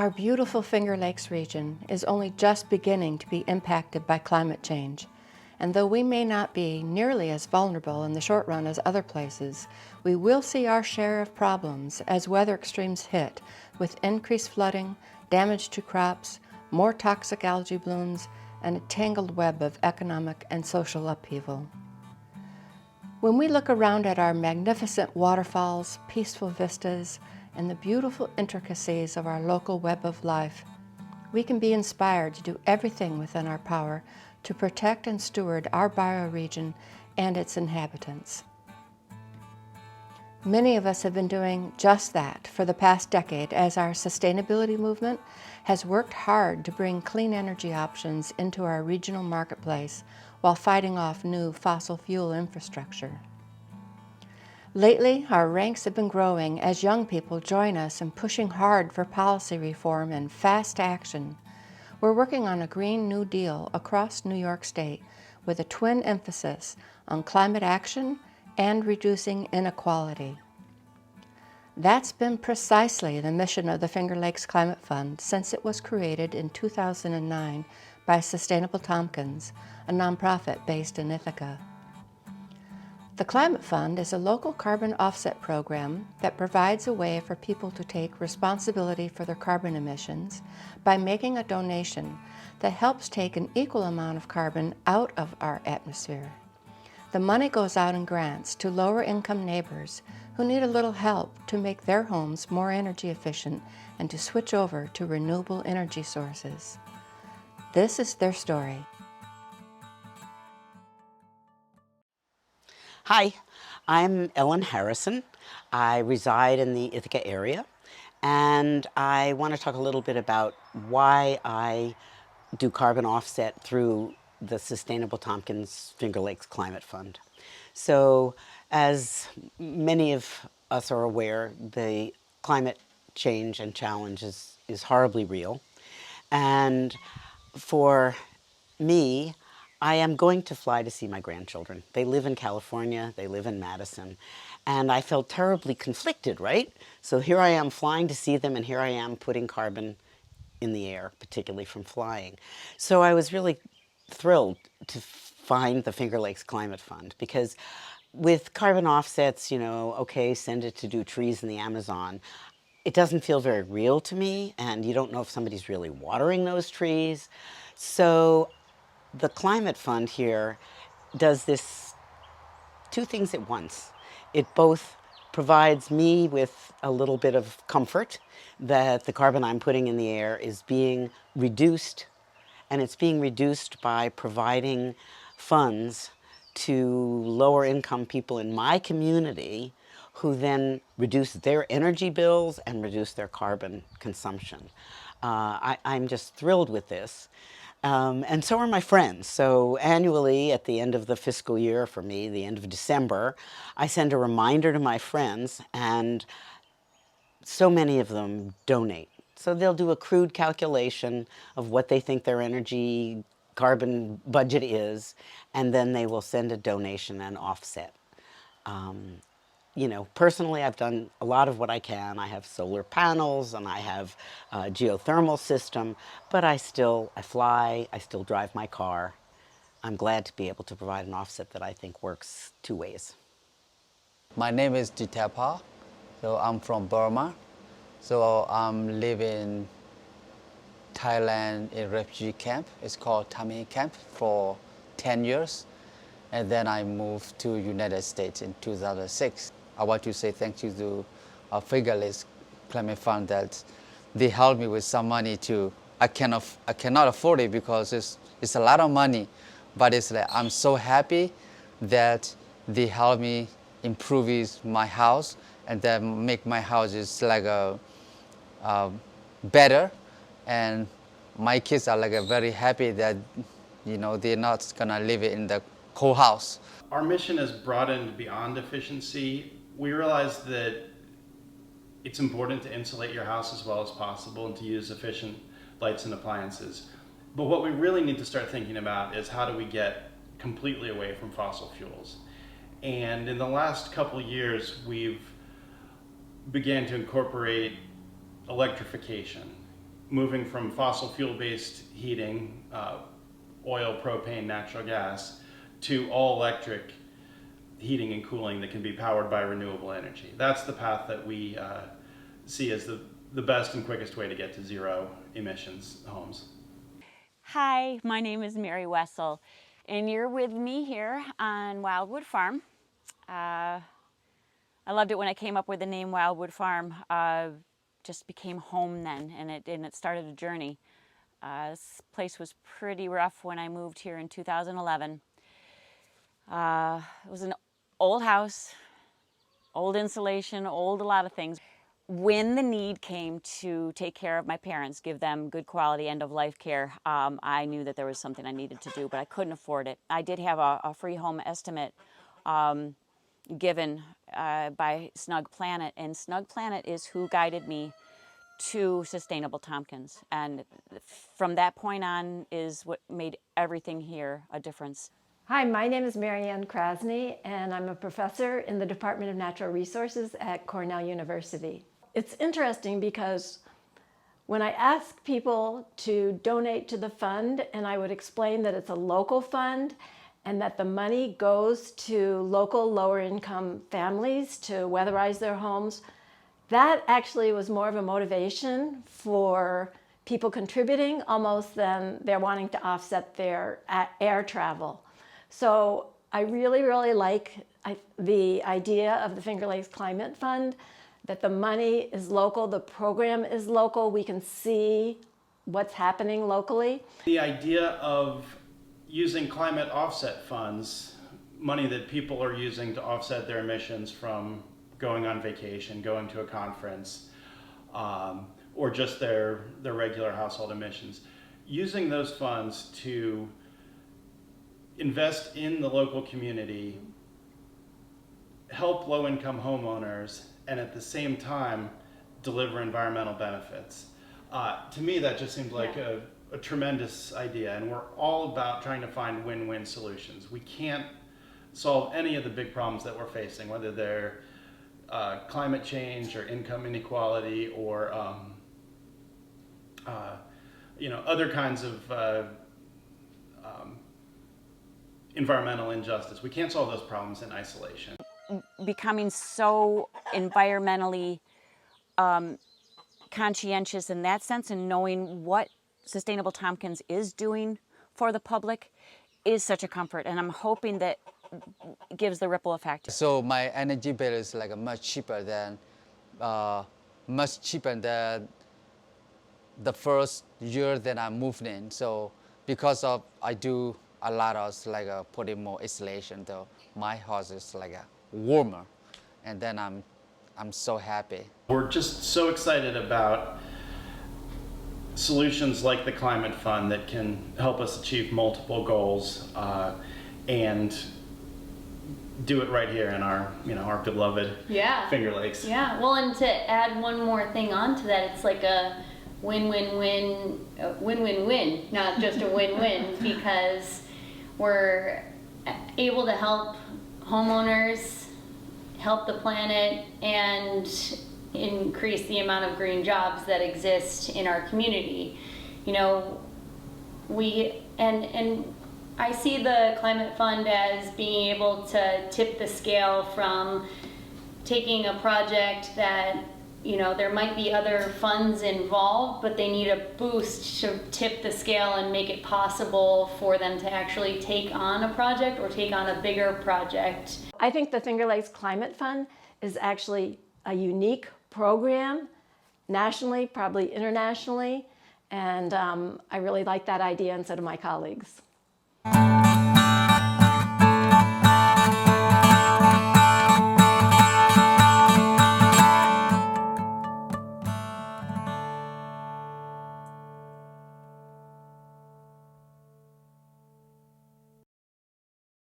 Our beautiful Finger Lakes region is only just beginning to be impacted by climate change, and though we may not be nearly as vulnerable in the short run as other places, we will see our share of problems as weather extremes hit, with increased flooding, damage to crops, more toxic algae blooms, and a tangled web of economic and social upheaval. When we look around at our magnificent waterfalls, peaceful vistas, and the beautiful intricacies of our local web of life, we can be inspired to do everything within our power to protect and steward our bioregion and its inhabitants. Many of us have been doing just that for the past decade as our sustainability movement has worked hard to bring clean energy options into our regional marketplace while fighting off new fossil fuel infrastructure. Lately, our ranks have been growing as young people join us in pushing hard for policy reform and fast action. We're working on a Green New Deal across New York State with a twin emphasis on climate action and reducing inequality. That's been precisely the mission of the Finger Lakes Climate Fund since it was created in 2009 by Sustainable Tompkins, a nonprofit based in Ithaca. The Climate Fund is a local carbon offset program that provides a way for people to take responsibility for their carbon emissions by making a donation that helps take an equal amount of carbon out of our atmosphere. The money goes out in grants to lower-income neighbors who need a little help to make their homes more energy efficient and to switch over to renewable energy sources. This is their story. Hi, I'm Ellen Harrison. I reside in the Ithaca area, and I want to talk a little bit about why I do carbon offset through the Sustainable Tompkins Finger Lakes Climate Fund. So, as many of us are aware, the climate change and challenge is horribly real. And for me, I am going to fly to see my grandchildren. They live in California, they live in Madison, and I felt terribly conflicted, right? So here I am flying to see them, and here I am putting carbon in the air, particularly from flying. So I was really thrilled to find the Finger Lakes Climate Fund, because with carbon offsets, okay, send it to do trees in the Amazon, it doesn't feel very real to me, and you don't know if somebody's really watering those trees. So the Climate Fund here does this two things at once. It both provides me with a little bit of comfort that the carbon I'm putting in the air is being reduced, and it's being reduced by providing funds to lower income people in my community who then reduce their energy bills and reduce their carbon consumption. I'm just thrilled with this. And so are my friends. So annually, at the end of the fiscal year for me, the end of December, I send a reminder to my friends, and so many of them donate. So they'll do a crude calculation of what they think their energy carbon budget is, and then they will send a donation and offset. Personally, I've done a lot of what I can. I have solar panels and I have a geothermal system, but I fly, I still drive my car. I'm glad to be able to provide an offset that I think works two ways. My name is Jitapa, so I'm from Burma. So I'm living in Thailand in refugee camp. It's called Tami camp for 10 years. And then I moved to United States in 2006. I want to say thank you to Finger Lakes Climate Fund that they helped me with some money to, I cannot afford it because it's a lot of money, but it's like, I'm so happy that they helped me improve my house and then make my house is like better. And my kids are like very happy that, they're not gonna live in the cold house. Our mission has broadened beyond efficiency. We realize that it's important to insulate your house as well as possible and to use efficient lights and appliances. But what we really need to start thinking about is how do we get completely away from fossil fuels? And in the last couple of years, we've began to incorporate electrification moving from fossil fuel-based heating, oil, propane, natural gas, to all electric heating and cooling that can be powered by renewable energy. That's the path that we see as the best and quickest way to get to zero emissions homes. Hi, my name is Mary Wessel, and you're with me here on Wildwood Farm. I loved it when I came up with the name Wildwood Farm. Just became home then, and it started a journey. This place was pretty rough when I moved here in 2011. It was an old house, old insulation, old a lot of things. When the need came to take care of my parents, give them good quality end-of-life care, I knew that there was something I needed to do, but I couldn't afford it. I did have a free home estimate given by Snug Planet, and Snug Planet is who guided me to Sustainable Tompkins. And from that point on is what made everything here a difference. Hi, my name is Marianne Krasney, and I'm a professor in the Department of Natural Resources at Cornell University. It's interesting because when I ask people to donate to the fund, and I would explain that it's a local fund and that the money goes to local lower-income families to weatherize their homes, that actually was more of a motivation for people contributing almost than they're wanting to offset their air travel. So I really, really like the idea of the Finger Lakes Climate Fund, that the money is local, the program is local, we can see what's happening locally. The idea of using climate offset funds, money that people are using to offset their emissions from going on vacation, going to a conference, or just their regular household emissions, using those funds to invest in the local community, help low-income homeowners, and at the same time deliver environmental benefits. To me, that just seemed like a tremendous idea, and we're all about trying to find win-win solutions. We can't solve any of the big problems that we're facing, whether they're climate change or income inequality or other kinds of environmental injustice. We can't solve those problems in isolation. Becoming so environmentally conscientious in that sense, and knowing what Sustainable Tompkins is doing for the public is such a comfort, and I'm hoping that it gives the ripple effect. So my energy bill is like much cheaper than the first year that I moved in. So because of I do a lot of like putting more insulation, though my house is like warmer, and then I'm so happy. We're just so excited about solutions like the Climate Fund that can help us achieve multiple goals and do it right here in our beloved Finger Lakes. Yeah, well, and to add one more thing onto that, it's like a win-win-win, win-win-win, not just a win-win, because we're able to help homeowners, help the planet, and increase the amount of green jobs that exist in our community. You know, and I see the Climate Fund as being able to tip the scale from taking a project that, you know, there might be other funds involved, but they need a boost to tip the scale and make it possible for them to actually take on a project or take on a bigger project. I think the Finger Lakes Climate Fund is actually a unique program, nationally, probably internationally, and I really like that idea, and so do my colleagues.